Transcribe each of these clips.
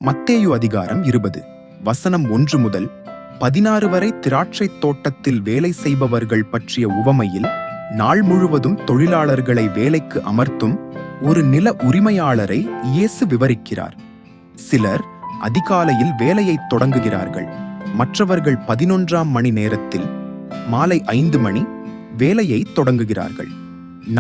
மத்தேயு அதிகாரம் 20 வசனம் 1 முதல் 16 வரை திராட்சைத் தோட்டத்தில் வேலை செய்பவர்கள் பற்றிய உவமையில் நாள் முழுவதும் தொழிலாளர்களை வேலைக்கு அமர்த்தும் ஒரு நில உரிமையாளரை இயேசு விவரிக்கிறார். சிலர் அதிகாலையில் வேலையைத் தொடங்குகிறார்கள். மற்றவர்கள் 11ஆம் மணி நேரத்தில் மாலை 5 மணி வேலையை தொடங்குகிறார்கள்.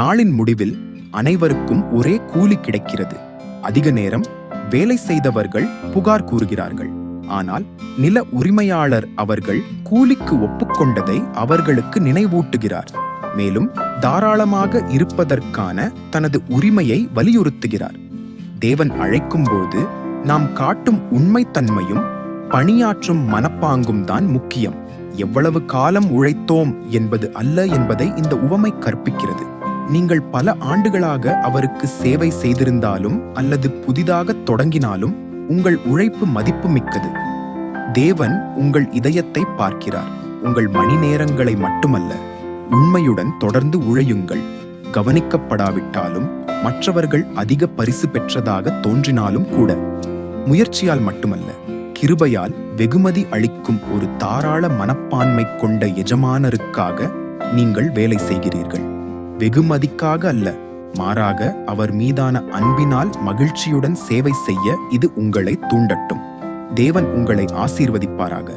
நாளின் முடிவில் அனைவருக்கும் ஒரே கூலி கிடைக்கிறது. அதிக நேரம் வேலை செய்தவர்கள் புகார் கூறுகிறார்கள். ஆனால் நில உரிமையாளர் அவர்கள் கூலிக்கு ஒப்புக்கொண்டதை அவர்களுக்கு நினைவூட்டுகிறார். மேலும் தாராளமாக இருப்பதற்கான தனது உரிமையை வலியுறுத்துகிறார். தேவன் அழைக்கும்போது நாம் காட்டும் உண்மைத்தன்மையும் பணியாற்றும் மனப்பாங்கும் தான் முக்கியம். எவ்வளவு காலம் உழைத்தோம் என்பது அல்ல என்பதை இந்த உவமை கற்பிக்கிறது. நீங்கள் பல ஆண்டுகளாக அவருக்கு சேவை செய்திருந்தாலும் அல்லது புதிதாக தொடங்கினாலும் உங்கள் உழைப்பு மதிப்புமிக்கது. தேவன் உங்கள் இதயத்தை பார்க்கிறார். உங்கள் மணி நேரங்களை மட்டுமல்ல, உண்மையுடன் தொடர்ந்து உழையுங்கள். கவனிக்கப்படாவிட்டாலும் மற்றவர்கள் அதிக பரிசு பெற்றதாக தோன்றினாலும் கூட, முயற்சியால் மட்டுமல்ல, கிருபையால் வெகுமதி அளிக்கும் ஒரு தாராள மனப்பான்மை கொண்ட எஜமானருக்காக நீங்கள் வேலை செய்கிறீர்கள். வெகுமதிக்காக அல்ல, மாறாக அவர் மீதான அன்பினால் மகிழ்ச்சியுடன் சேவை செய்ய இது உங்களை தூண்டட்டும். தேவன் உங்களை ஆசீர்வதிப்பாராக.